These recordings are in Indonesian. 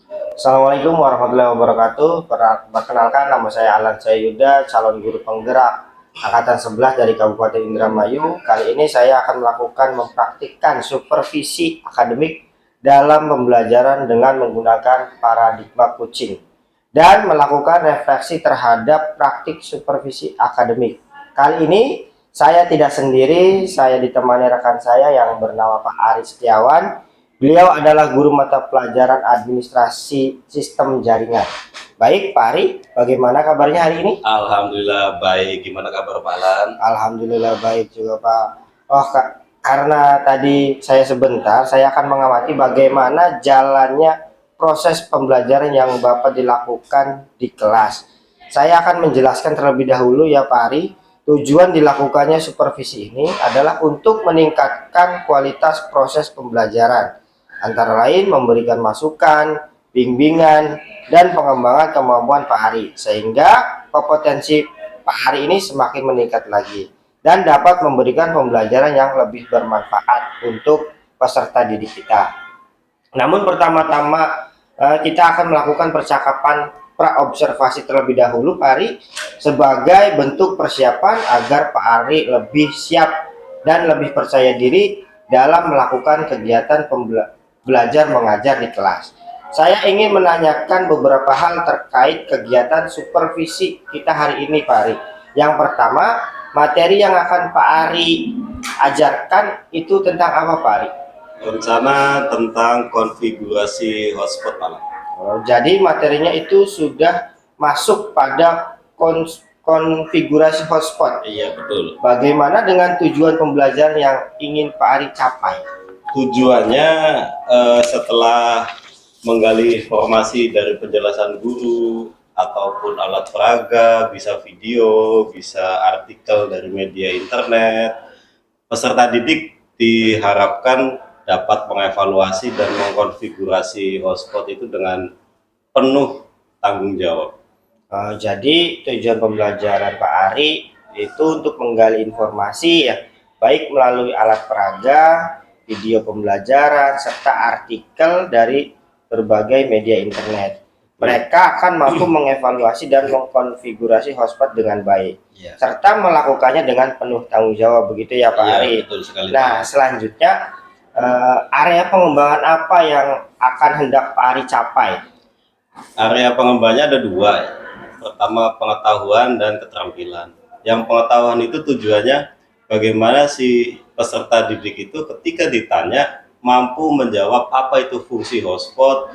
Assalamualaikum warahmatullahi wabarakatuh. Perkenalkan, nama saya Alan Sayuda, calon guru penggerak angkatan 11 dari Kabupaten Indramayu. Kali ini saya akan melakukan mempraktikkan supervisi akademik dalam pembelajaran dengan menggunakan paradigma coaching dan melakukan refleksi terhadap praktik supervisi akademik. Kali ini saya tidak sendiri, saya ditemani rekan saya yang bernama Pak Ari Setiawan. Beliau adalah guru mata pelajaran administrasi sistem jaringan. Baik, Pak Ari, bagaimana kabarnya hari ini? Alhamdulillah baik. Gimana kabar Pak Alan? Alhamdulillah baik juga, Pak. Oh, karena tadi saya sebentar, saya akan mengamati bagaimana jalannya proses pembelajaran yang Bapak dilakukan di kelas. Saya akan menjelaskan terlebih dahulu ya, Pak Ari. Tujuan dilakukannya supervisi ini adalah untuk meningkatkan kualitas proses pembelajaran, antara lain memberikan masukan, bimbingan, dan pengembangan kemampuan Pak Ari, sehingga kompetensi Pak Ari ini semakin meningkat lagi dan dapat memberikan pembelajaran yang lebih bermanfaat untuk peserta didik kita. Namun pertama-tama kita akan melakukan percakapan praobservasi terlebih dahulu, Pak Ari, sebagai bentuk persiapan agar Pak Ari lebih siap dan lebih percaya diri dalam melakukan kegiatan belajar mengajar di kelas. Saya ingin menanyakan beberapa hal terkait kegiatan supervisi kita hari ini, Pak Ari. Yang pertama, materi yang akan Pak Ari ajarkan itu tentang apa, Pak Ari? Rencana tentang konfigurasi hotspot Pak Alan. Jadi materinya itu sudah masuk pada konfigurasi hotspot. Iya betul. Bagaimana dengan tujuan pembelajaran yang ingin Pak Ari capai? Tujuannya setelah menggali informasi dari penjelasan guru ataupun alat peraga, bisa video, bisa artikel dari media internet, peserta didik diharapkan dapat mengevaluasi dan mengkonfigurasi hotspot itu dengan penuh tanggung jawab. Jadi tujuan pembelajaran Pak Ari itu untuk menggali informasi ya, baik melalui alat peraga, video pembelajaran, serta artikel dari berbagai media internet. Mereka akan mampu mengevaluasi dan mengkonfigurasi hotspot dengan baik, Ya. serta melakukannya dengan penuh tanggung jawab, begitu ya Pak Ya, Ari. betul sekali. Nah, selanjutnya area pengembangan apa yang akan hendak Pak Ari capai? Area pengembangannya ada dua. Pertama pengetahuan dan keterampilan. Yang pengetahuan itu tujuannya bagaimana si peserta didik itu ketika ditanya mampu menjawab apa itu fungsi hotspot,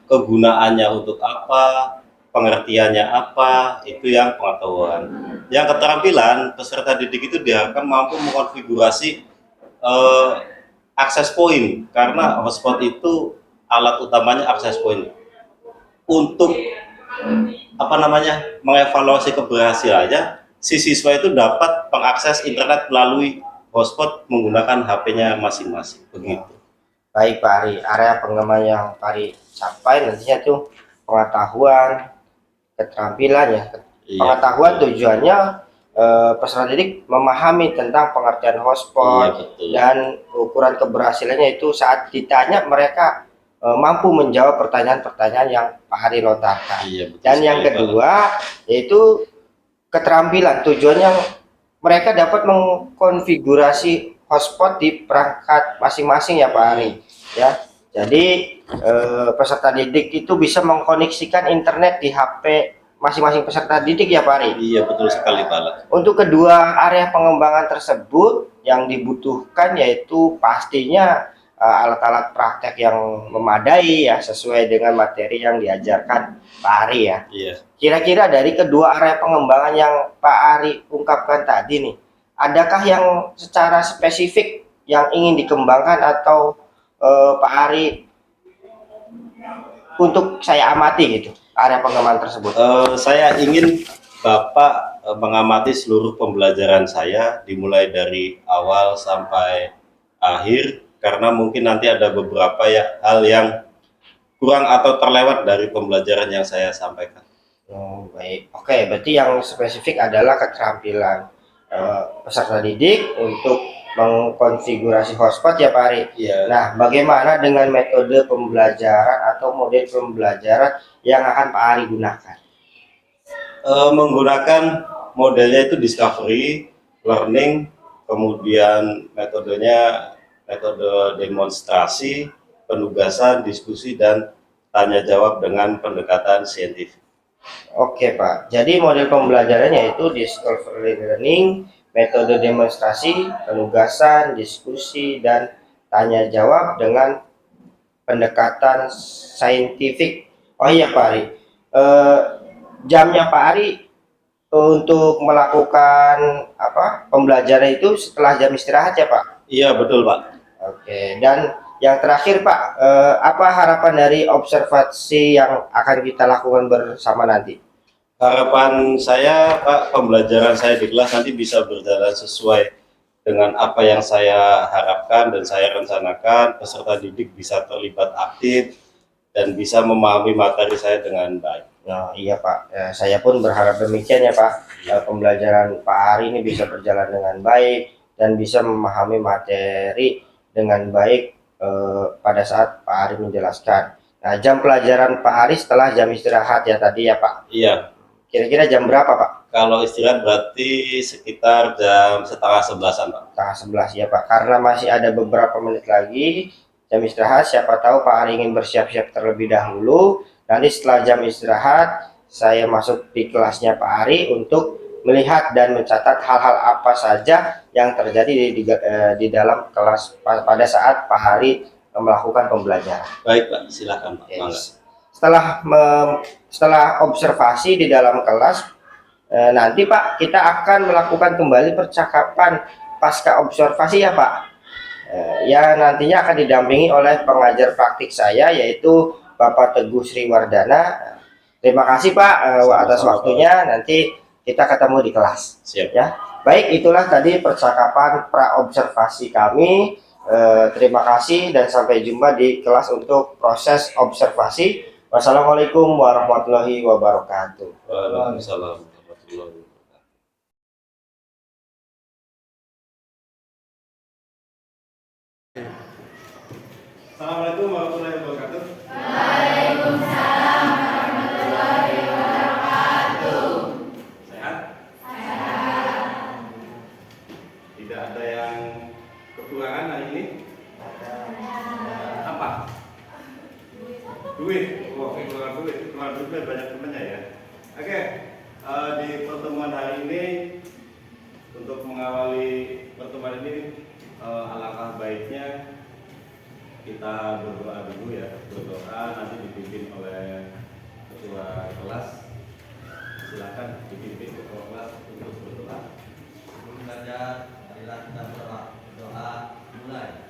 kegunaannya untuk apa, pengertiannya apa, itu yang pengetahuan. Yang keterampilan, peserta didik itu diharapkan mampu mengkonfigurasi eh, akses point, karena hotspot itu alat utamanya akses point. Untuk mengevaluasi keberhasilannya, si siswa itu dapat mengakses internet melalui hotspot menggunakan HP-nya masing-masing. Begitu. Baik Pak Ari, area pengembangan yang Pak Ari capai nantinya tuh pengetahuan, keterampilan ya. Iya, Pengetahuan betul. tujuannya peserta didik memahami tentang pengertian Iya, hotspot betul. dan ukuran keberhasilannya itu saat ditanya mereka mampu menjawab pertanyaan-pertanyaan yang Pak Ari lontarkan. Iya, betul Dan yang sekali, Pak. kedua yaitu keterampilan, tujuannya mereka dapat mengkonfigurasi hotspot di perangkat masing-masing ya Pak Ari ya. Jadi peserta didik itu bisa mengkoneksikan internet di HP masing-masing peserta didik ya Pak Ari. Iya, betul sekali, Pak Alan. Untuk kedua area pengembangan tersebut yang dibutuhkan yaitu pastinya alat-alat praktek yang memadai ya, sesuai dengan materi yang diajarkan Pak Ari ya. Iya. Kira-kira dari kedua area pengembangan yang Pak Ari ungkapkan tadi nih, adakah yang secara spesifik yang ingin dikembangkan atau Pak Ari untuk saya amati gitu area pengembangan tersebut? Saya ingin Bapak mengamati seluruh pembelajaran saya dimulai dari awal sampai akhir, karena mungkin nanti ada beberapa hal yang kurang atau terlewat dari pembelajaran yang saya sampaikan. Oh, baik. Oke, berarti yang spesifik adalah keterampilan peserta didik untuk mengkonfigurasi hotspot ya Pak Ari. Iya. Nah, bagaimana dengan metode pembelajaran atau model pembelajaran yang akan Pak Ari gunakan? Menggunakan modelnya itu discovery, learning, kemudian metodenya metode demonstrasi, penugasan, diskusi, dan tanya jawab dengan pendekatan saintifik. Oke Pak, jadi model pembelajarannya itu discovery learning, metode demonstrasi, penugasan, diskusi, dan tanya jawab dengan pendekatan saintifik. Oh iya Pak Ari, eh, jamnya Pak Ari untuk melakukan pembelajaran itu setelah jam istirahat ya Pak? Iya betul Pak. Oke, dan yang terakhir Pak, apa harapan dari observasi yang akan kita lakukan bersama nanti? Harapan saya Pak, pembelajaran saya di kelas nanti bisa berjalan sesuai dengan apa yang saya harapkan dan saya rencanakan, peserta didik bisa terlibat aktif dan bisa memahami materi saya dengan baik. Nah, iya Pak, saya pun berharap demikian ya Pak. Pembelajaran Pak Ari ini bisa berjalan dengan baik dan bisa memahami materi dengan baik pada saat Pak Ari menjelaskan. Nah, jam pelajaran Pak Ari setelah jam istirahat ya tadi ya Pak? Iya. Kira-kira jam berapa Pak? Kalau istirahat berarti sekitar jam setengah 11-an Pak. Setengah 11 ya Pak, karena masih ada beberapa menit lagi jam istirahat. Siapa tahu Pak Ari ingin bersiap-siap terlebih dahulu. Nanti setelah jam istirahat saya masuk di kelasnya Pak Ari untuk melihat dan mencatat hal-hal apa saja yang terjadi di dalam kelas pada saat Pak Ari melakukan pembelajaran. Baik Pak, silakan Pak. Yes. Setelah observasi di dalam kelas, nanti Pak kita akan melakukan kembali percakapan pasca observasi ya Pak. Ya nantinya akan didampingi oleh pengajar praktik saya yaitu Bapak Teguh Sriwardana. Terima kasih Pak atas waktunya. Nanti kita ketemu di kelas. Siap. Ya. Baik, itulah tadi percakapan pra observasi kami. Terima kasih dan sampai jumpa di kelas untuk proses observasi. Wassalamualaikum warahmatullahi wabarakatuh. Waalaikumsalam warahmatullahi wabarakatuh. Assalamualaikum warahmatullahi wabarakatuh. Waalaikumsalam warahmatullahi wabarakatuh. Sehat? Tidak ada yang kekurangan hari ini? Apa? Duit. Oh, kekurangan duit. Kekurangan duitnya banyak temannya ya. Oke. Di pertemuan hari ini untuk mengawali pertemuan ini alangkah baiknya kita berdoa dulu ya. Berdoa nanti dipimpin oleh ketua kelas. Silakan dipimpin ketua kelas untuk berdoa. Sebelum belajar, marilah kita berdoa. Mulai.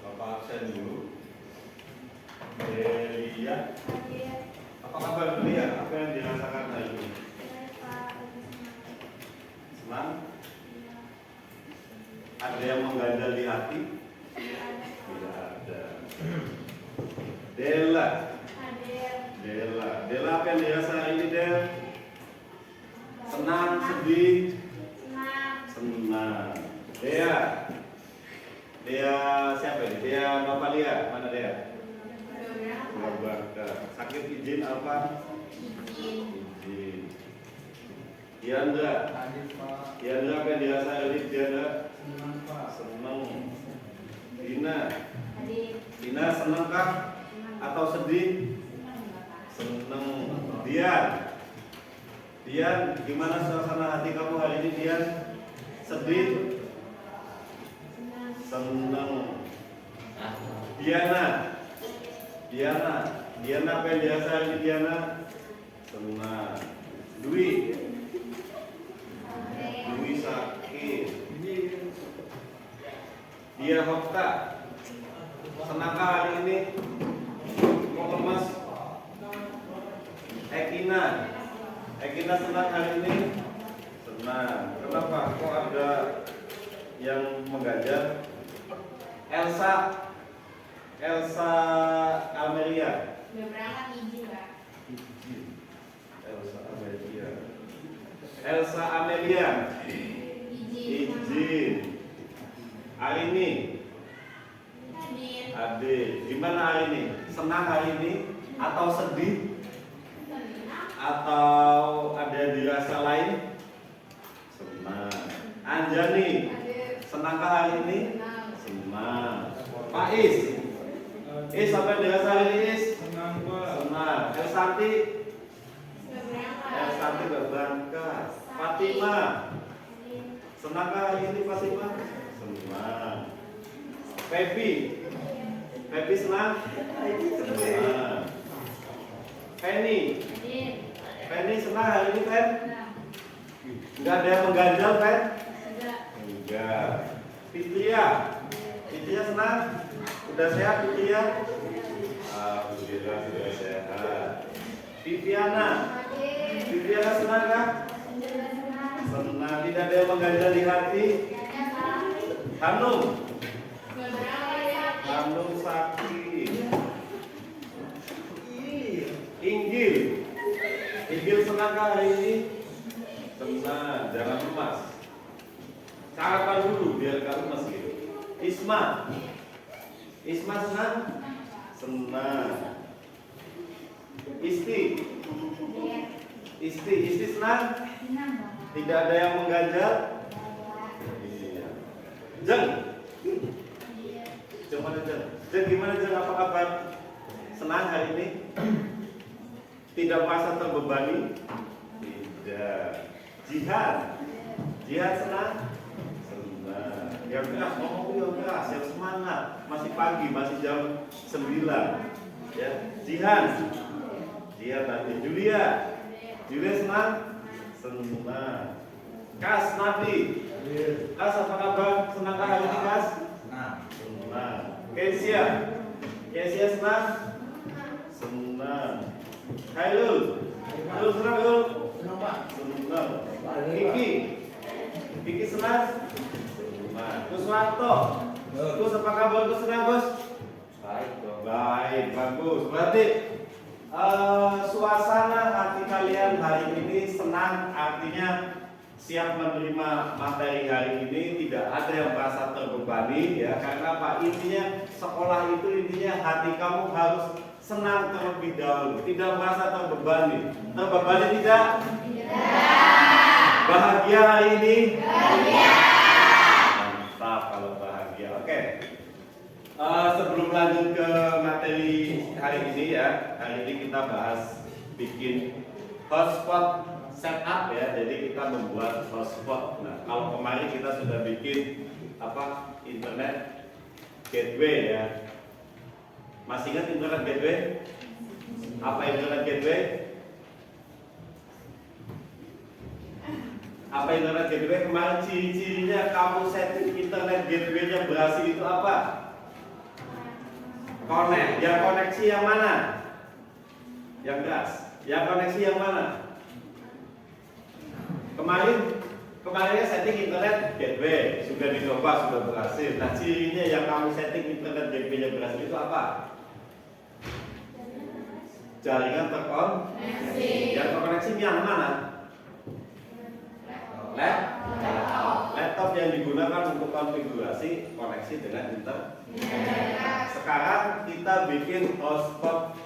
Bapak absen dulu. Delia, apa kabar Delia? Apa yang dirasakan hari ini? Senang? Ada yang mengganjal di hati? Tidak ada. Dela. Dela apa yang dirasa hari ini, Del? Senang, sedih? Senang. Dea. Dea siapa ini? Dea Novalia. Mana Dea? Bakar. Sakit izin apa? Izin. Diandra. Diandra apa yang dirasa hari ini, Diandra? Senang. Dina. Dina senang kah? Atau sedih? Senang. Dian. Dian, gimana suasana hati kamu hari ini, Dian? Sedih? Senang. Diana. Diana apa yang dirasa hari ini, Diana? Senang. Dwi. Dwi sakit. Dia Hokta. Senangkah hari ini? Kok lemas? Ekina senang hari ini? Senang. Kenapa? Kok ada yang mengganjal? Elsa Almeria. Elsa Amelia. Izin. Arini. Ade. Gimana hari ini? Senang hari ini? Atau sedih? Atau ada dirasa lain? Senang. Anjani. Senangkah hari ini? Senang. Pak Is. Is apa yang dirasa hari ini, Is? Senang. Elsanti. Elsanti berangkat. Fatima. Senangkah hari ini, Fatima? Senang. Pepi. Pepi senang? Senang. Penny. Penny senang hari ini, Pen? Enggak ada yang mengganjal, Pen? Enggak. Fitria. Fitria senang? Udah sehat, Fitria? Alhamdulillah sudah sehat. Viviana. Viviana senang kah? Senang. Tidak ada yang mengganjal di hati? Hanum. Hanum sakit. Inggil. Inggil senangkah hari ini? Senang. Jangan lemas. Sarapan dulu biar gak lemas gitu. Isma. Isma senang? Senang. Isti. Isti senang? Tidak ada yang mengganjal? Iya. Jeng. Jeng mana Jeng? Jeng gimana Jeng? Apa kabar? Senang hari ini? Tidak merasa terbebani? Tidak. Jihad. Jihad senang? Senang. Yang keras, ngomong yang keras, yang semangat. Masih pagi, masih jam 9. Ya. Jihan. Jihan nanti. Julia. Julia senang? Senang. Kas Nabi. Kas apa kabar? Senangkah hari ini Kas? Senang. Kesia. Kesia senang? Senang. Hailul. Hailul senang Hailul? Senang. Kiki. Kiki senang? Senang. Kuswanto. Kus apa kabar? Kus senang Kus? Baik, bagus. Berarti suasana hati kalian hari ini senang, artinya siap menerima materi hari ini, tidak ada yang merasa terbebani ya. Karena apa? Intinya sekolah itu intinya hati kamu harus senang terlebih dahulu, tidak merasa terbebani. Terbebani tidak? Bahagia hari ini? Mantap kalau bahagia. Oke. Sebelum lanjut ke materi hari ini ya, hari ini kita bahas bikin hotspot setup ya. Jadi kita membuat hotspot. Nah, kalau kemarin kita sudah bikin apa internet gateway ya. Masih ingat internet gateway? Apa internet gateway? Apa internet gateway? Kemarin ciri-cirinya kamu setting internet gateway-nya berhasil itu apa? Connect. Yang koneksi yang mana? Yang gas. Yang koneksi yang mana? Kemarin Kemarin setting internet gateway sudah dicoba, sudah berhasil. Nah, cirinya yang kami setting internet gateway-nya berhasil itu apa? Jaringan terkoneksi. Yang terkoneksi yang mana? Laptop yang digunakan untuk konfigurasi koneksi dengan internet. Sekarang kita bikin hotspot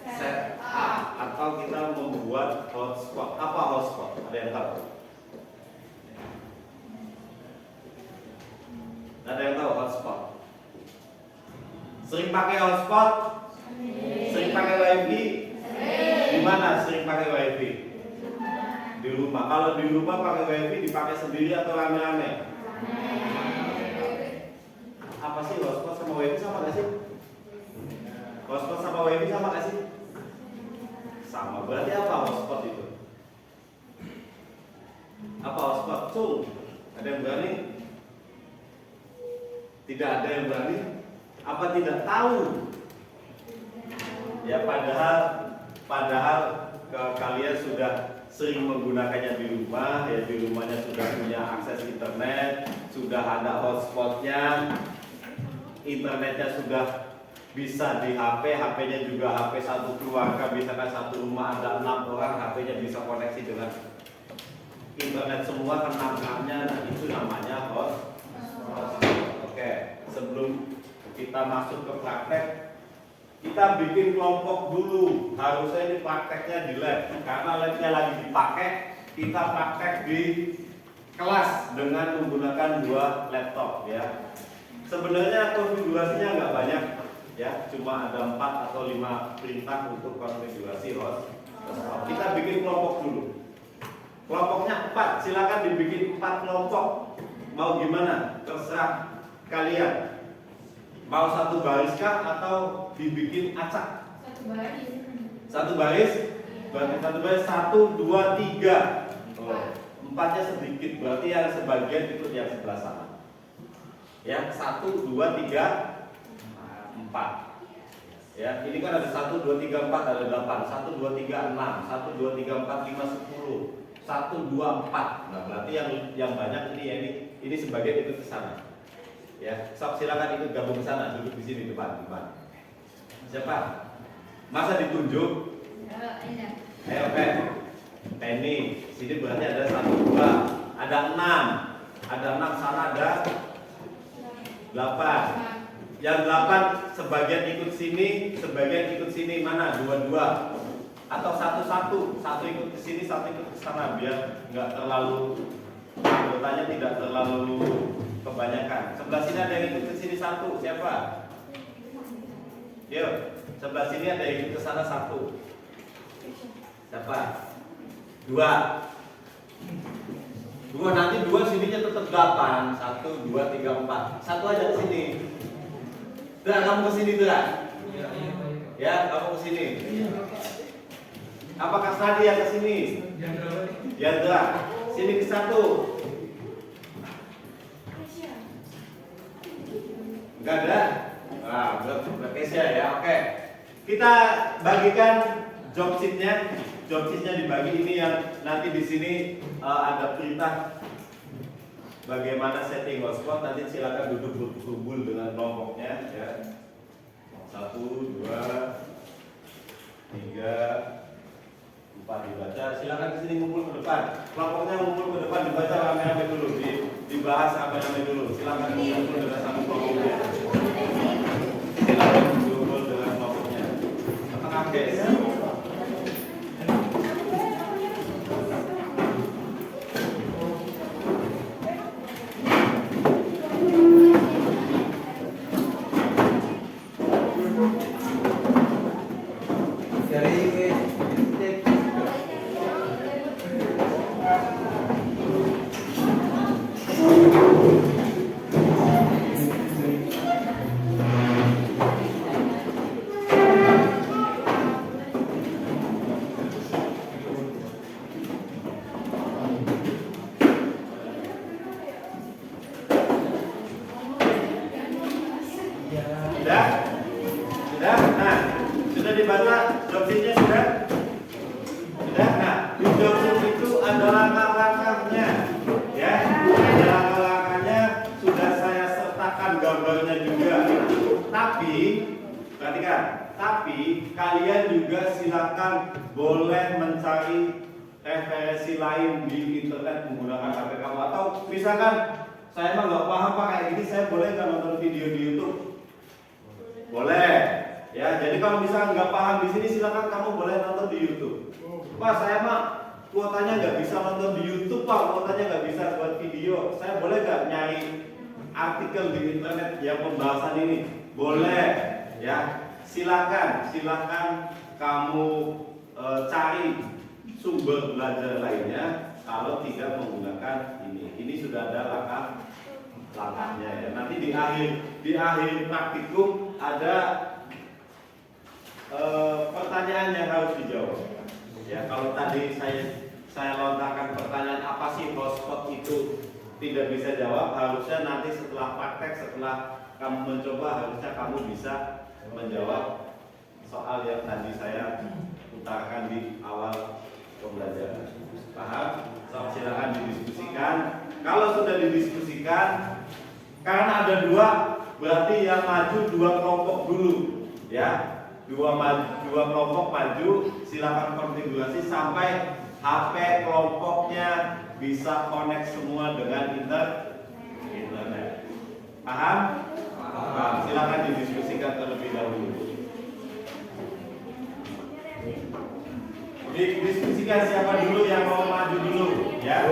setup atau kita membuat hotspot. Apa hotspot? Ada yang tahu? Ada yang tahu hotspot? Sering pakai hotspot? Sering pakai wifi? Di mana sering pakai wifi? Di rumah. Kalau di rumah pakai wifi dipakai sendiri atau rame-rame? Apa sih hotspot sama wifi sama gak sih? Hotspot sama wifi sama gak sih? Sama. Berarti apa hotspot itu? Apa hotspot? Tuh, ada yang berani? Tidak ada yang berani? Apa tidak tahu? Ya padahal kalian sudah sering menggunakannya di rumah, ya di rumahnya sudah punya akses internet, sudah ada hotspotnya, internetnya sudah bisa di HP, HP-nya juga HP satu keluarga, misalkan satu rumah ada 6 orang, HP-nya bisa koneksi dengan internet semua kenal-kenalnya, nah itu namanya hotspot. Oke, sebelum kita masuk ke praktek, kita bikin kelompok dulu. Harusnya ini prakteknya di lab, karena labnya lagi dipakai. Kita praktek di kelas dengan menggunakan 2 laptop ya. Sebenarnya konfigurasinya nggak banyak ya, cuma ada 4 atau 5 perintah untuk konfigurasi hotspot. Kita bikin kelompok dulu. Kelompoknya 4, silakan dibikin 4 kelompok. Mau gimana? Terserah kalian. Mau satu baris kah atau dibikin acak? Satu baris. Berarti satu baris 1, 2, 3. Oh, 4-nya sedikit, berarti yang sebagian ikut yang sebelah sana. Ya, 1, 2, 3, 4. Ya, ini kan ada 1, 2, 3, 4, ada 8. 1, 2, 3, 6. 1, 2, 3, 4, 5, 10. 1, 2, 4. Nah, berarti yang banyak ini sebagian ikut ke sana. Ya, sok silakan ikut gabung ke sana, duduk di sini depan. Siapa? Masa ditunjuk? Ayo, Penny. Sini berarti ada 1, 2, ada 6. Ada 6 sana ada 8. Yang 8 sebagian ikut sini, sebagian ikut sini. Mana? 2-2. Atau 1-1. Satu ikut ke sini, satu ikut ke sana biar nggak terlalu anggotanya tidak terlalu kebanyakan. Sebelah sini ada yang ikut ke sini 1. Siapa? Yuk, sebelah sini ada yang ikut ke sana 1. Siapa? 2. Nanti 2 sininya tetap 8. 1, 2, 3, 4. 1 aja ke sini. Dra, kamu ke sini, Dra. Ya, kamu ke sini. Apakah tadi yang ke sini? Yandra. Sini ke 1. Enggak ada? Nah, Kesya ya. Oke. Kita bagikan job sheet-nya. Job sheet-nya dibagi, ini yang nanti di sini ada perintah bagaimana setting hotspot. Nanti silakan duduk berkumpul dengan kelompoknya ya. 1, 2, 3, 4 dibaca. Silakan ke sini ngumpul ke depan. Kelompoknya ngumpul ke depan, dibaca rame-rame dulu, dibahas rame-rame dulu. Silakan ngumpul dengan satu kelompoknya. Silakan ngumpul dengan kelompoknya. Tengah guys. Sudah? Nah, sudah dibaca job sheet-nya sudah? Sudah? Nah, di job sheet itu ada langkah-langkahnya. gambarnya juga. Tapi perhatikan, tapi kalian juga silakan boleh mencari referensi lain di internet menggunakan HP kamu, atau misalkan saya emang nggak paham Pak kayak gini, saya boleh nggak nonton video di YouTube? Boleh. Ya, jadi kalau misalkan nggak paham di sini, silakan kamu boleh nonton di YouTube. Pak, saya mah kuotanya nggak bisa nonton di YouTube Pak, kuotanya nggak bisa buat video. Saya boleh nggak nyari artikel di internet yang pembahasan ini? Boleh. Ya, silakan kamu cari sumber belajar lainnya kalau tidak menggunakan ini. Ini sudah ada langkahnya ya. Nanti di akhir praktikum ada pertanyaan yang harus dijawab. Ya, kalau tadi saya lontarkan pertanyaan apa sih hotspot itu tidak bisa jawab, harusnya nanti setelah praktek, setelah kamu mencoba, harusnya kamu bisa menjawab soal yang tadi saya utarakan di awal pembelajaran. Paham? So, silakan didiskusikan. Kalau sudah didiskusikan, karena ada dua, berarti yang maju dua kelompok dulu, ya. Dua kelompok maju, silakan konfigurasi sampai HP kelompoknya bisa connect semua dengan internet. Paham? Paham. Silakan didiskusikan terlebih dahulu. Didiskusikan siapa dulu yang mau maju dulu, ya.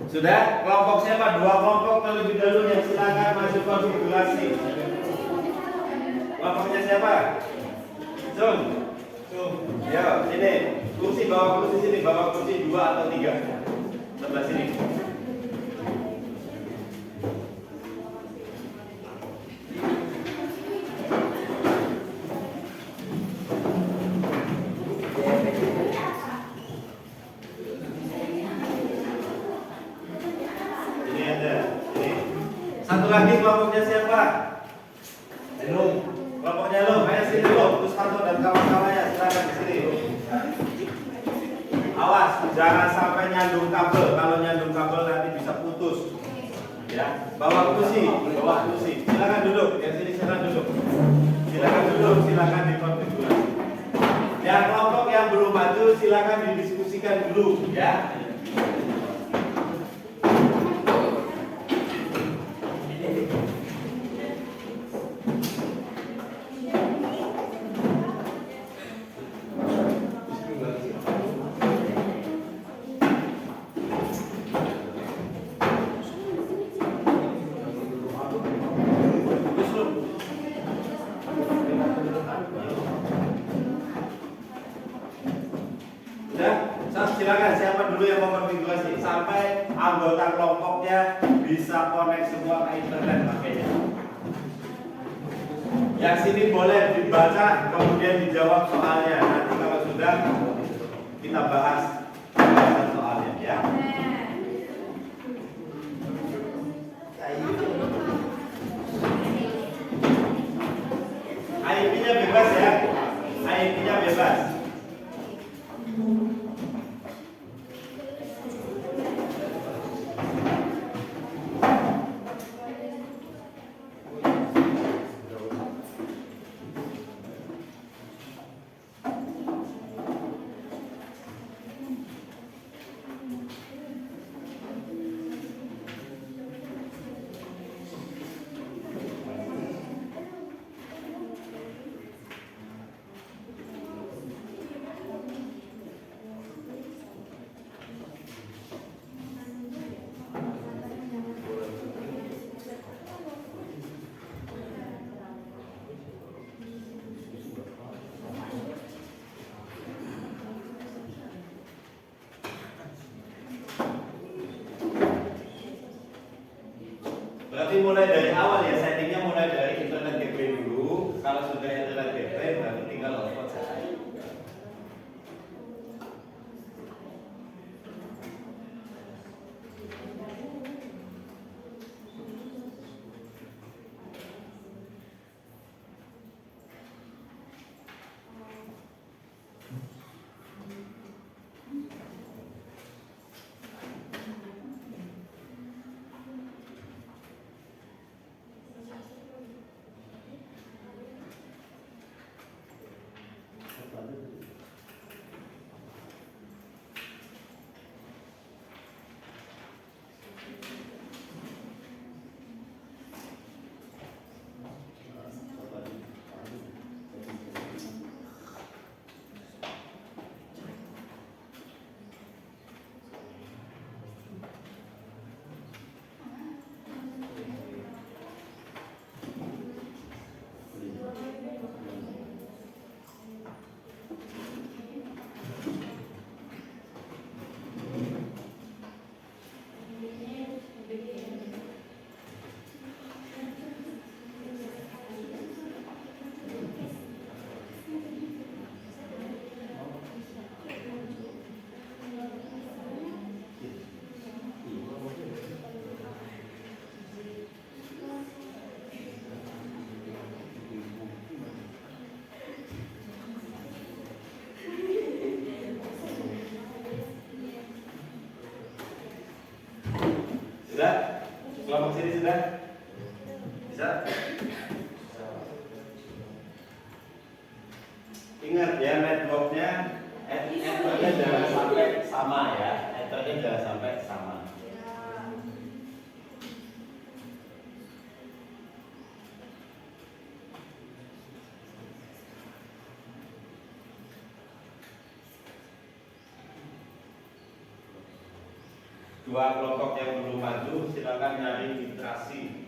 Sudah, kelompok siapa? Dua kelompok terlebih dahulu yang silakan maju konfigurasi. Kelompoknya siapa? Zoom. Ya, sini. Kursi bawa kursi sini, bawa kursi 2 atau 3. Sebelah sini. Satu lagi kelompoknya siapa? Kelompoknya lo, ayo sini lo, terus satu dan kawan-kawannya silakan di sini. Awas, jangan sampai nyandung kabel. Kalau nyandung kabel nanti bisa putus. Ya, bawa kursi. Silakan duduk. Yang sini silakan duduk. Silakan dikonfigurasi. Yang kelompok yang belum maju silakan didiskusikan dulu, ya. Silakan siapa dulu yang mau konfigurasi sampai anggota kelompoknya bisa connect semua ke internet makanya. Yang sini boleh dibaca kemudian dijawab soalnya. Nanti kalau sudah kita bahas soalnya ya. IP-nya bebas ya. IP-nya bebas. mulai dari awal ya, settingnya mulai dari internet gateway dulu. Kalau sudah internet gateway baru tinggal hotspot saja. Sudah? Kelompok sini sudah? Bisa? Ingat ya, networknya networknya jangan sampai sama ya. Networknya jangan sampai sama. Dua kelompok yang belum maju silakan nyari literasi.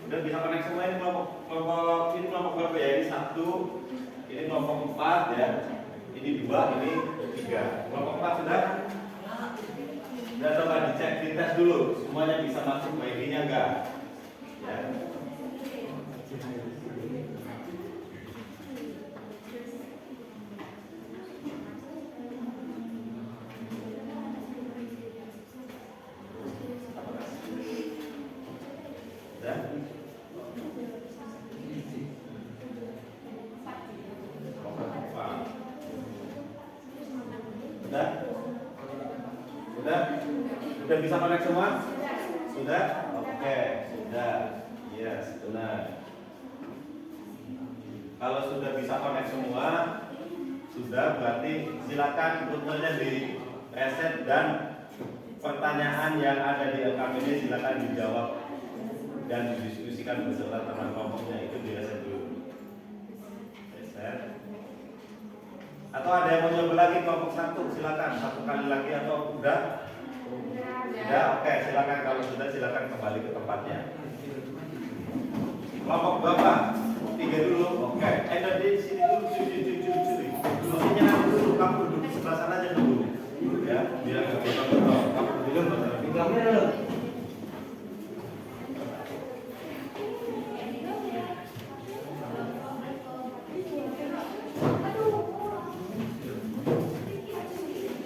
Udah bisa connect semua ini kelompok ini kelompok berapa ya? Ini satu, ini Ini kelompok 4 ya. Ini 2, ini 3. Kelompok 4 sudah? Sudah, coba dicek, dites dulu. Semuanya bisa masuk WIB-nya enggak? Ya. Sudah? Sudah? Sudah? Sudah bisa connect semua? Sudah? Oke, sudah. Yes, benar. Kalau sudah bisa connect semua, sudah berarti silakan routernya di reset dan pertanyaan yang ada di LKM ini silakan dijawab dan didiskusikan beserta teman kelompoknya. Itu di reset dulu. Reset. Atau ada yang mau nyoba lagi kelompok 1, silakan 1 kali lagi atau udah? Udah, oke, silakan. Kalau sudah silakan kembali ke tempatnya. Kelompok Bapak 3 dulu, oke. Di sini dulu, curi. Duduknya nanti dulu, kamu duduk di sebelah sana aja dulu. Ya, biar nggak betul. Kamu duduk dulu, pinggangnya dulu.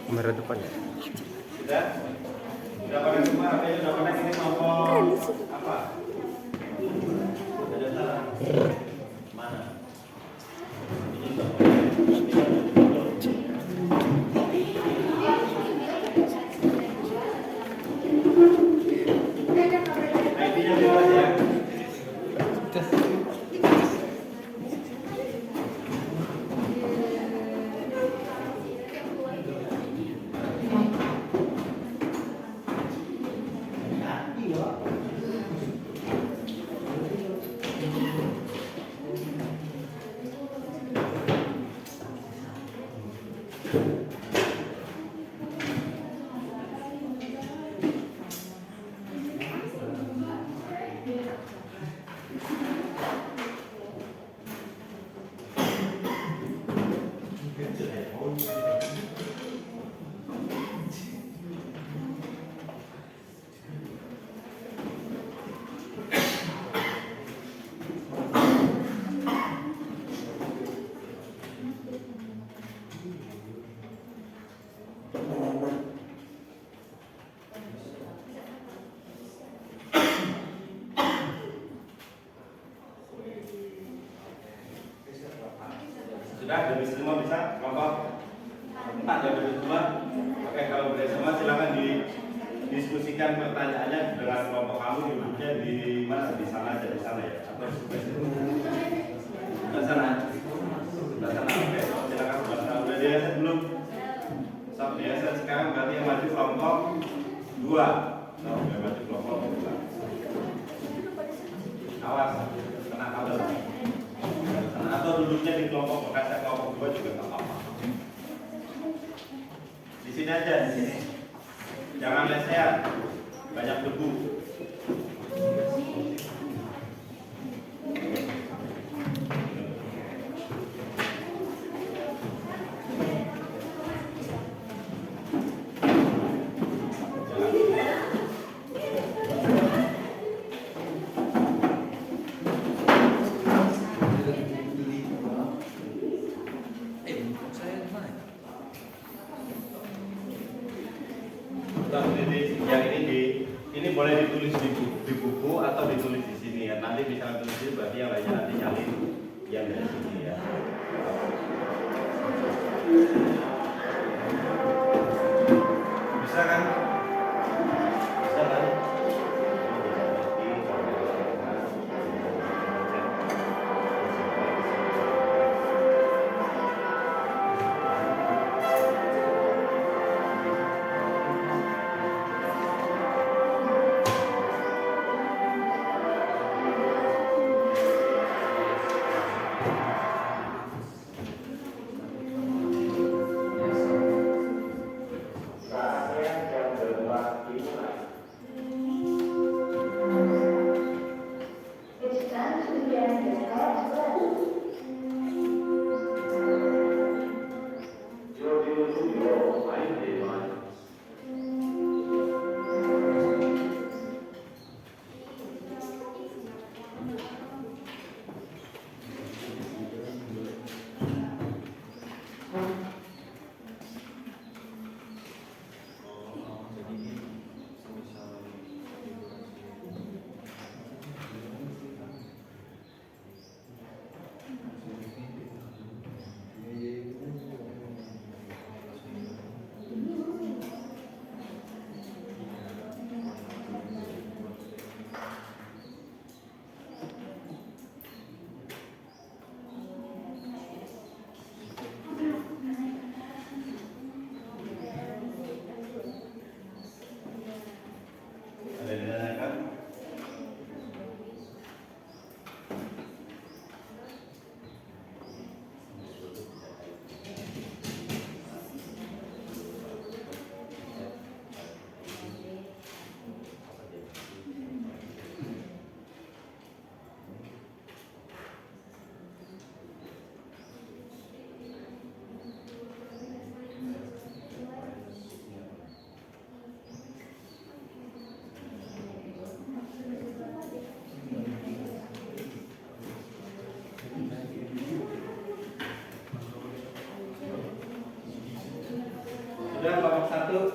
Kamera depan ya. Sudah? Sudah pada semua, apa sudah pada ini kelompok apa? Ada salah? Mana? Ini ID-nya bebas ya. Sudah, dari semua bisa? Kelompok 4 dan dari semua? Oke, kalau dari semua silakan didiskusikan pertanyaannya dengan kelompok kamu duduknya di mana? Di sana aja, di sana ya? Atau di sana? Di sana, oke. Silakan sebelah sana. Udah direset belum? Stop direset. Sekarang berarti yang maju kelompok 2. Yang maju kelompok 2. Awas, kena kabel. Atau duduknya di kelompok bekas kelompok 2 juga nggak apa-apa. Di sini aja, di sini. Jangan lesehan, banyak debu. Yang ini boleh Sudah babak 1.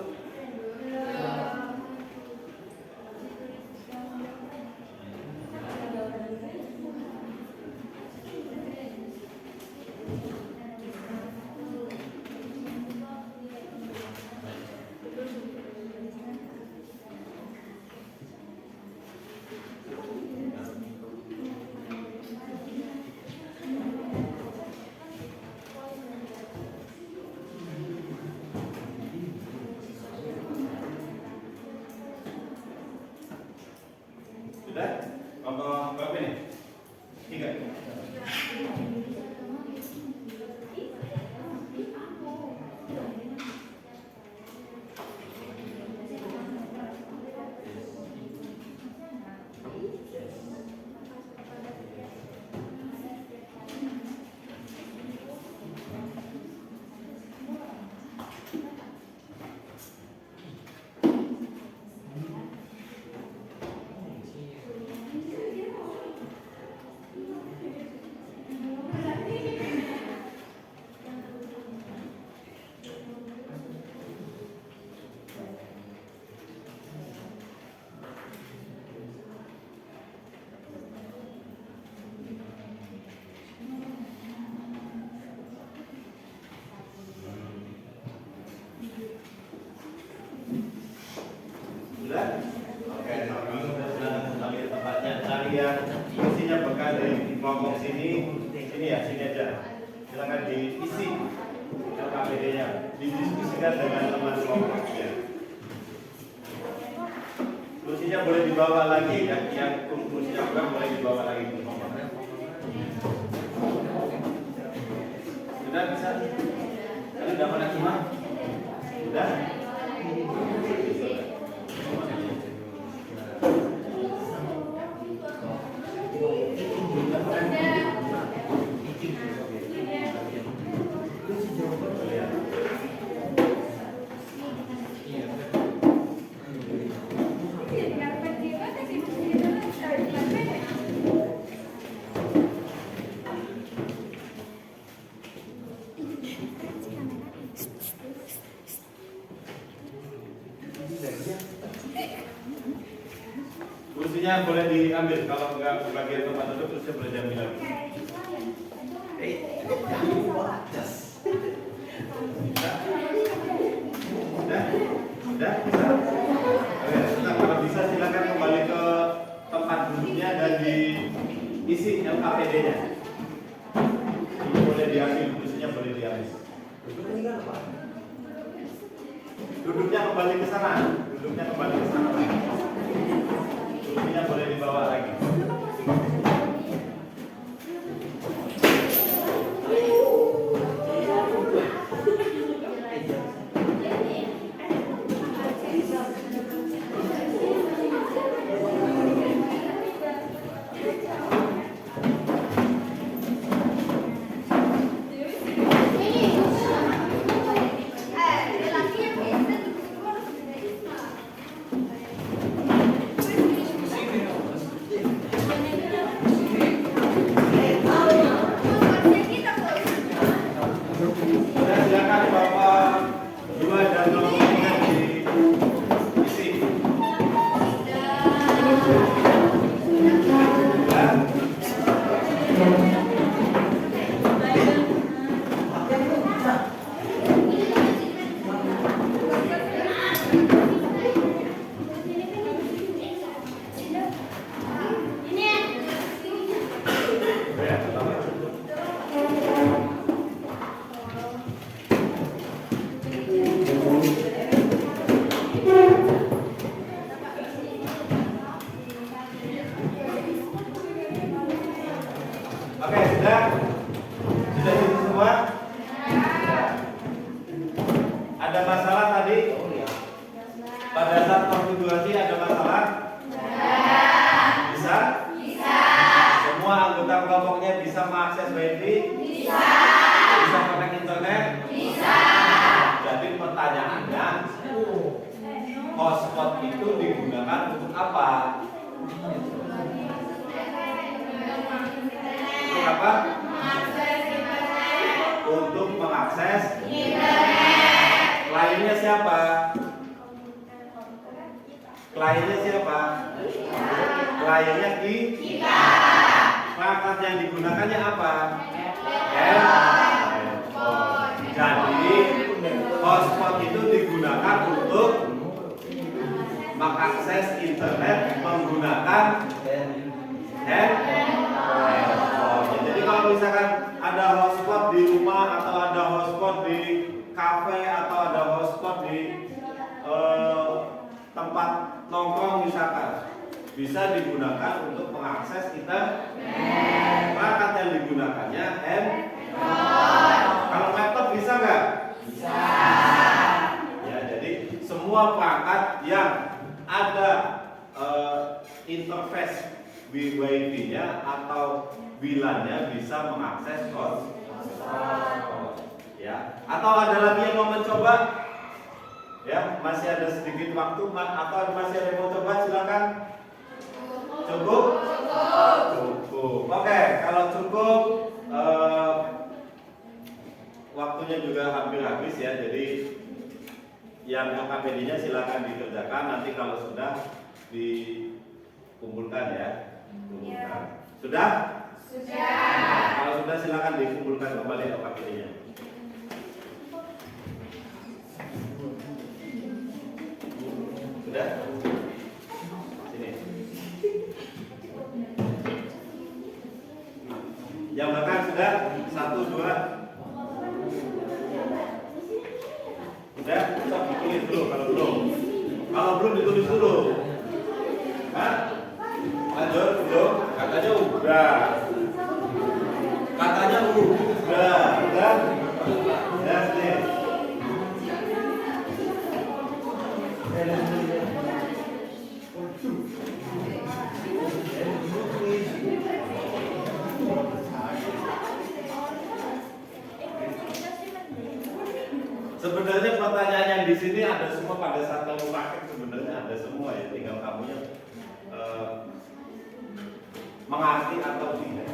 Sudah? Babak berapa ini? 3. Sudah? Oke, kalau sudah kembali ke tempatnya, cari yang isinya bekas dari kelompok sini ya, sini aja. Silakan diisi LKPD-nya, didiskusikan dengan teman kelompoknya. Kursinya boleh dibawa lagi, yang kursinya bukan boleh dibawa lagi ke kelompoknya. Sudah bisa? Kalian udah pada semua? Sudah? Kursinya boleh diambil, kalau enggak bagian tempat duduk kursinya boleh diambil lagi. Sudah? Bisa? Oke, nah, kalau bisa silakan kembali ke tempat duduknya dan diisi LKPD-nya. Ini boleh diambil, kursinya boleh diambil. Duduknya kembali ke sana, kursinya boleh dibawa lagi. Silakan Bapak 2 dan nomor 3 diisi. Oke, sudah itu semua. Ada masalah tadi? Pada saat konfigurasi ada masalah? Bisa? Semua anggota kelompoknya bisa mengakses WiFi? Bisa connect internet? Jadi pertanyaannya, hotspot itu digunakan untuk apa? apa? Untuk mengakses internet. Kliennya siapa? Kliennya siapa? Kliennya kita. Perangkat yang digunakannya apa? Handphone. Jadi hotspot itu digunakan untuk mengakses internet menggunakan handphone. Jadi kalau misalkan ada hotspot di rumah atau ada hotspot di kafe atau ada hotspot di tempat nongkrong misalkan, bisa digunakan untuk mengakses internet. Perangkat yang digunakannya handphone. Kalau laptop bisa nggak? Bisa. Ya, jadi semua perangkat yang ada interface Wi-Fi-nya atau WLAN-nya bisa mengakses hotspot. Ya. Atau ada lagi yang mau mencoba? Ya, masih ada sedikit waktu atau masih ada yang mau coba, silakan. Cukup? Cukup. Oke, kalau cukup waktunya juga hampir habis ya. Jadi yang KKBD-nya silakan dikerjakan, nanti kalau sudah dikumpulkan ya. Kumpulkan. Sudah? Sudah. Kalau sudah silakan dikumpulkan kembali KKBD-nya. Sudah? Sini. Yang belakang sudah? 1, 2. Udah? Stop, ditulis dulu kalau belum. Kalau belum ditulis dulu. Hah? Lanjut, belum? Katanya udah. Katanya udah. Udah? Udah, sini. Sebenarnya pertanyaan yang di sini ada semua pada saat kamu praktek, sebenarnya ada semua ya, tinggal kamunya mengerti atau tidak.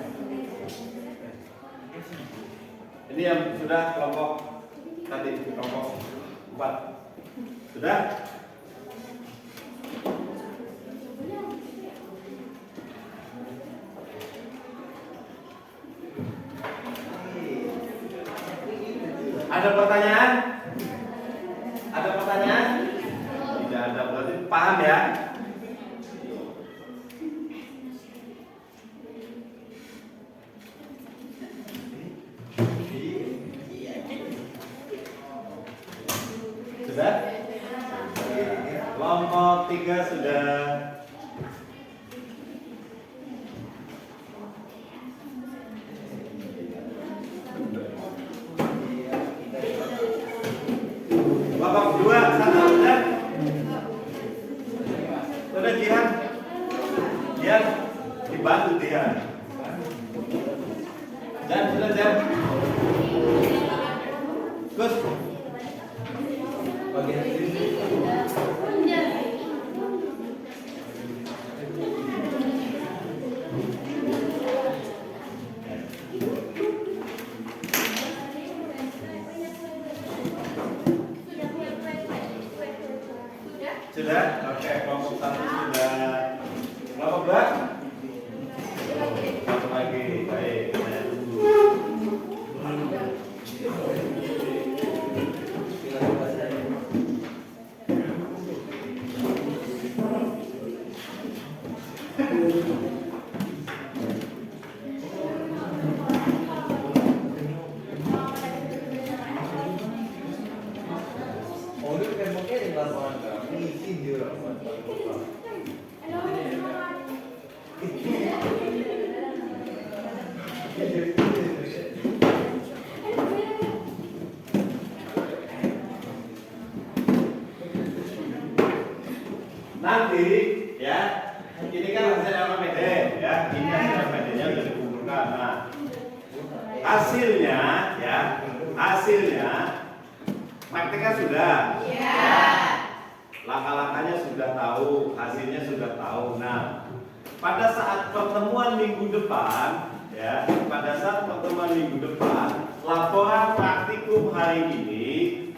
Ini yang sudah kelompok tadi, kelompok 4. Sudah? Ada pertanyaan? Ada pertanyaan? Tidak ada, berarti paham ya? Sudah? Kelompok 3 sudah. Kelompok 2 sana sudah. Sudah Jihan. Jihan dibantu Jihan. Dan sudah Jihan. Gus. Bagian sini. Sudah? Oke, kelompok 1 sudah. Kelompok 2? Satu lagi. Baik, saya tunggu. Nanti ya, ini kan hasil LKPD ya, ini hasil LKPD-nya sudah dikumpulkan. Nah, hasilnya ya, hasilnya prakteknya sudah. Iya. Langkah-langkahnya sudah tahu, hasilnya sudah tahu. Nah, pada saat pertemuan minggu depan ya, pada saat pertemuan minggu depan, laporan praktikum hari ini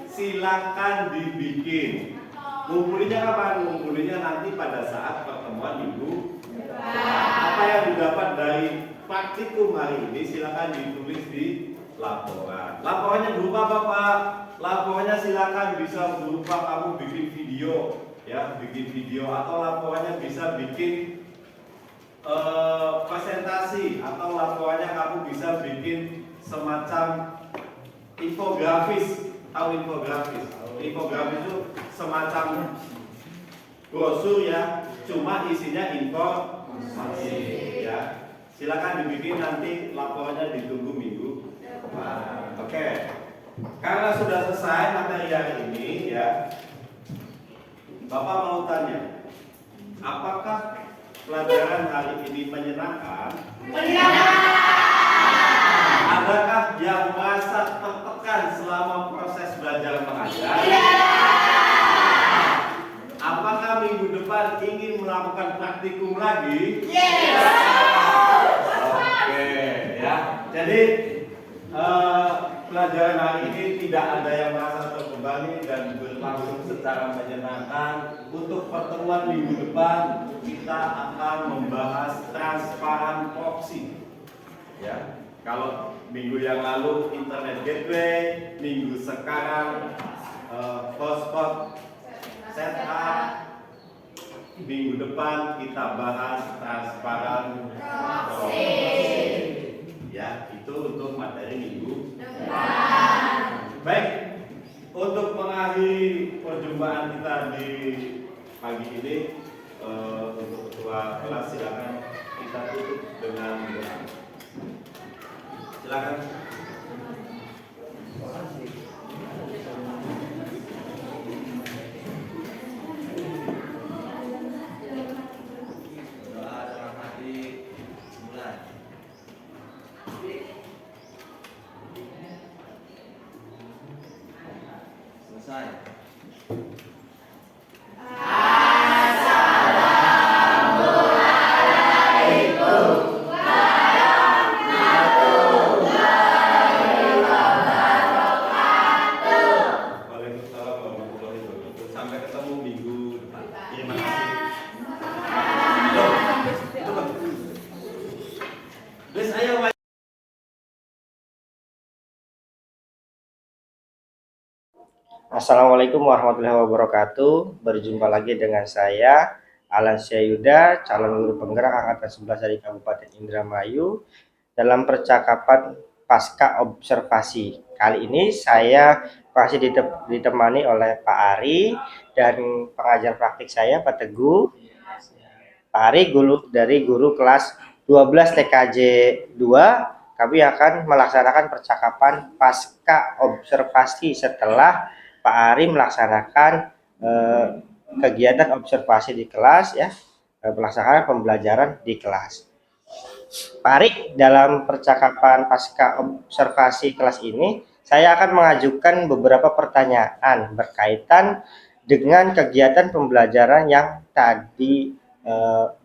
silakan dibikin. Ngumpulinya kapan? Ngumpulinya nanti pada saat pertemuan minggu depan. Apa yang didapat dari praktikum hari ini silakan ditulis di laporan. Laporannya berupa apa, Pak? Laporannya silakan bisa berupa kamu bikin video, ya, bikin video, atau laporannya bisa bikin presentasi, atau laporannya kamu bisa bikin semacam infografis. Tahu infografis? Infografis itu semacam brosur ya, cuma isinya informasi ya. Silakan dibikin, nanti laporannya ditunggu minggu depan. Oke. Karena sudah selesai materi hari ini ya, Bapak mau tanya, apakah pelajaran hari ini menyenangkan? Adakah yang merasa tertekan selama proses belajar mengajar? Apakah minggu depan ingin melakukan praktikum lagi? Oke, ya. Jadi pelajaran hari ini tidak ada yang merasa terbebani dan berlangsung secara menyenangkan. Untuk pertemuan minggu depan kita akan membahas transparan proxy. Ya, kalau minggu yang lalu internet gateway, minggu sekarang hotspot setup, minggu depan kita bahas transparan proxy. Ya, itu untuk materi minggu depan. Baik, untuk mengakhiri perjumpaan kita di pagi ini, untuk ketua kelas silakan kita tutup dengan doa. Silakan. Doa dalam hati mulai. Selesai. Waalaikumsalam warahmatullahi wabarakatuh. Sampai ketemu minggu depan. Terima kasih. Guys, ayo. Assalamualaikum warahmatullahi wabarakatuh. Berjumpa lagi dengan saya Alan Syayuda, calon guru penggerak angkatan 11 dari Kabupaten Indramayu dalam percakapan pasca observasi. Kali ini saya masih ditemani oleh Pak Ari dan pengajar praktik saya Pak Teguh. Pak Ari guru kelas 12 TKJ 2. Kami akan melaksanakan percakapan pasca observasi setelah Pak Ari melaksanakan kegiatan observasi di kelas ya, melaksanakan pembelajaran di kelas. Pak Ari, dalam percakapan pasca observasi kelas ini, saya akan mengajukan beberapa pertanyaan berkaitan dengan kegiatan pembelajaran yang tadi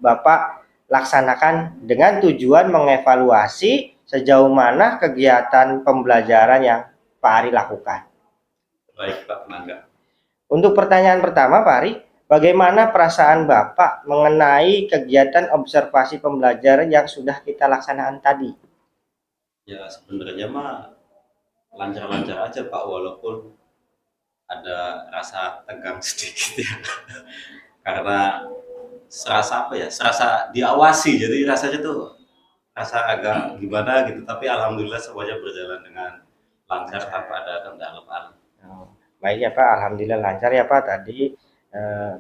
Bapak laksanakan dengan tujuan mengevaluasi sejauh mana kegiatan pembelajaran yang Pak Ari lakukan. Baik Pak Mangga. Untuk pertanyaan pertama Pak Ari, bagaimana perasaan Bapak mengenai kegiatan observasi pembelajaran yang sudah kita laksanakan tadi? Ya sebenarnya mah lancar-lancar aja Pak, walaupun ada rasa tegang sedikit ya. Karena serasa apa ya, serasa diawasi, jadi rasanya tuh rasa agak gimana gitu, tapi alhamdulillah semuanya berjalan dengan lancar tanpa ada kendala Pak. Baik ya Pak, alhamdulillah lancar ya Pak. Tadi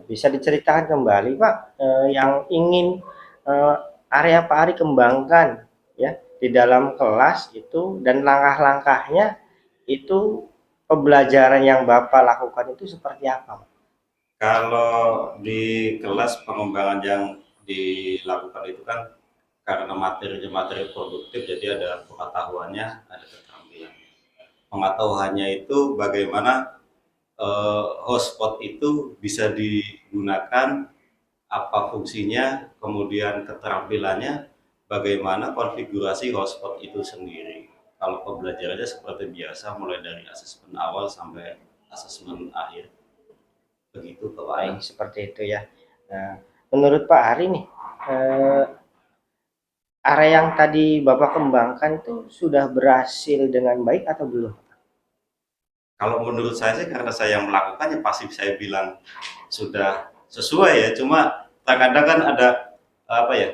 bisa diceritakan kembali Pak yang ingin area Pak Ari kembangkan ya di dalam kelas itu, dan langkah-langkahnya itu pembelajaran yang Bapak lakukan itu seperti apa Pak? Kalau di kelas pengembangan yang dilakukan itu kan karena materinya materi produktif, jadi ada pengetahuannya, ada keterampilan. Pengetahuannya itu bagaimana hotspot itu bisa digunakan, apa fungsinya, kemudian keterampilannya bagaimana konfigurasi hotspot itu sendiri. Kalau pembelajarannya seperti biasa, mulai dari asesmen awal sampai asesmen akhir. Begitu Pak Baik, Aing. seperti itu ya. Nah, menurut Pak Ari nih, area yang tadi Bapak kembangkan itu sudah berhasil dengan baik atau belum? Kalau menurut saya sih karena saya yang melakukannya pasti saya bilang sudah sesuai ya. Cuma kadang-kadang kan ada apa ya,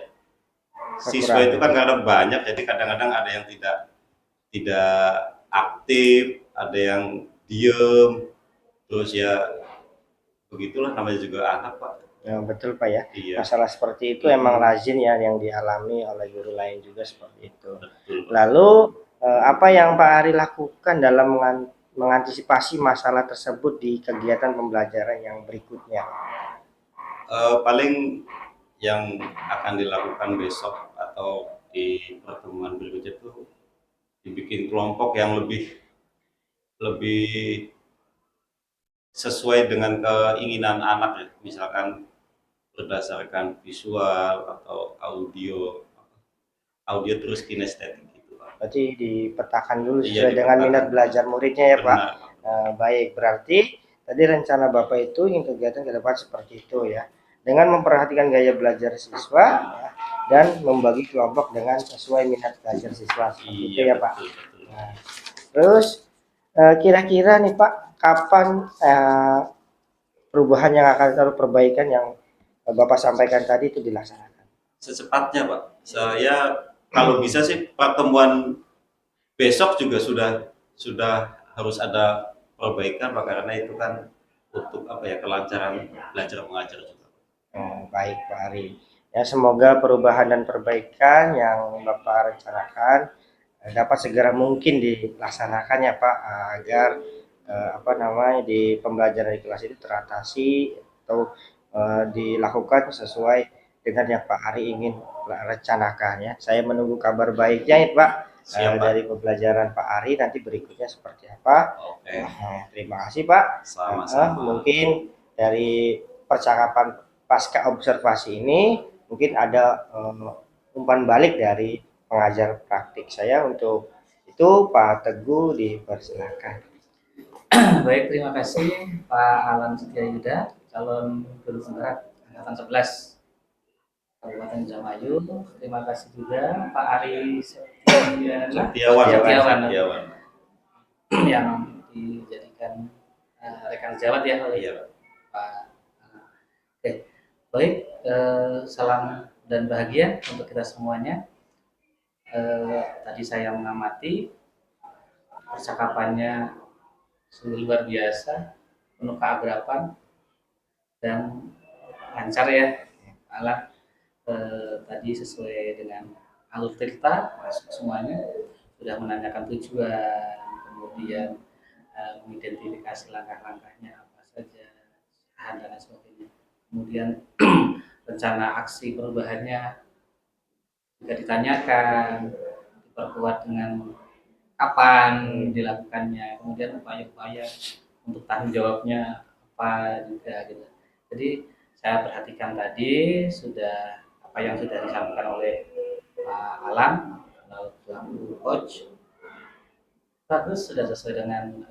siswa itu kan kadang banyak, jadi kadang-kadang ada yang tidak aktif, ada yang diem, terus ya begitulah namanya juga anak Pak. Ya, betul Pak ya. Iya, Masalah seperti itu emang lazim ya yang dialami oleh guru lain juga seperti itu. betul Pak. Lalu apa yang Pak Ari lakukan dalam mengantisipasi masalah tersebut di kegiatan pembelajaran yang berikutnya? Paling yang akan dilakukan besok atau di pertemuan berikutnya itu dibikin kelompok yang lebih lebih sesuai dengan keinginan anak ya. Misalkan berdasarkan visual atau audio terus kinestetik gitu Pak. Berarti dipetakan dulu Iya, sesuai dengan dipetakan. minat belajar muridnya ya Pak. Benar Pak. Baik, berarti tadi rencana Bapak itu ingin kegiatan ke depan seperti itu ya. Dengan memperhatikan gaya belajar siswa ya, dan membagi kelompok dengan sesuai minat belajar siswa seperti itu Iya ya Pak. betul betul. Nah, terus kira-kira nih Pak, kapan perubahan yang akan atau perbaikan yang Bapak sampaikan tadi itu dilaksanakan? Secepatnya Pak. Saya kalau bisa sih pertemuan besok juga sudah harus ada perbaikan Pak, karena itu kan untuk apa ya, kelancaran belajar mengajar juga. Baik Pak Ari. Ya, semoga perubahan dan perbaikan yang Bapak rencanakan dapat segera mungkin dilaksanakan ya Pak, agar apa namanya di pembelajaran di kelas itu teratasi atau dilakukan sesuai dengan yang Pak Ari ingin rencanakan ya. Saya menunggu kabar baiknya ya Pak, Siap Pak. dari pembelajaran Pak Ari nanti berikutnya seperti apa. Oke, Terima kasih Pak. sama-sama. Mungkin dari percakapan pasca observasi ini mungkin ada umpan balik dari pengajar praktik saya untuk itu. Pak Teguh dipersilakan. Baik, terima kasih Pak Alan Setiayuda, calon guru penggerak angkatan 11 Kabupaten Indramayu. Terima kasih juga Pak Ari Setiawan yang dijadikan rekan sejawat ya oleh Iya. Pak. Oke, baik, salam dan bahagia untuk kita semuanya. Tadi saya mengamati percakapannya sungguh luar biasa, penuh keakraban dan lancar ya, Alan. Tadi sesuai dengan alur cerita, masuk semuanya sudah menanyakan tujuan, kemudian mengidentifikasi langkah-langkahnya apa saja, dan lain sebagainya. Kemudian rencana aksi perubahannya juga ditanyakan, diperkuat dengan kapan dilakukannya, kemudian upaya-upaya untuk tanggung jawabnya apa juga gitu. Jadi saya perhatikan tadi sudah apa yang sudah disampaikan oleh Pak Alam selaku coach, bagus, sudah sesuai dengan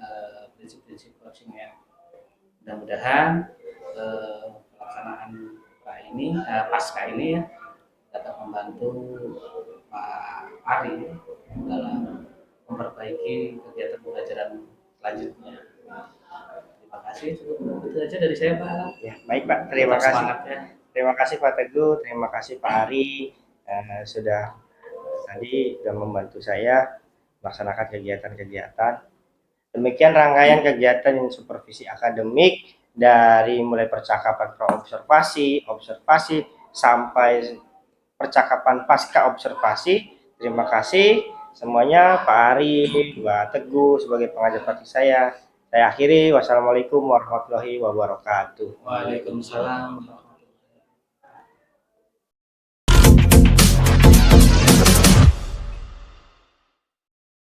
prinsip-prinsip coachingnya. Mudah-mudahan pelaksanaan pasca ini ya dapat membantu Pak Ari dalam memperbaiki kegiatan pembelajaran selanjutnya. Terima kasih, cukup itu aja dari saya Pak. Ya, baik Pak, terima Tetap kasih. semangat ya. Terima kasih Pak Teguh, terima kasih Pak Ari, sudah tadi sudah membantu saya melaksanakan kegiatan-kegiatan. Demikian rangkaian kegiatan yang supervisi akademik dari mulai percakapan pra-observasi, observasi, sampai percakapan pasca observasi. Terima kasih semuanya, Pak Ari, Pak Teguh sebagai pengajar praktik saya. Saya akhiri, wassalamualaikum warahmatullahi wabarakatuh. Waalaikumsalam.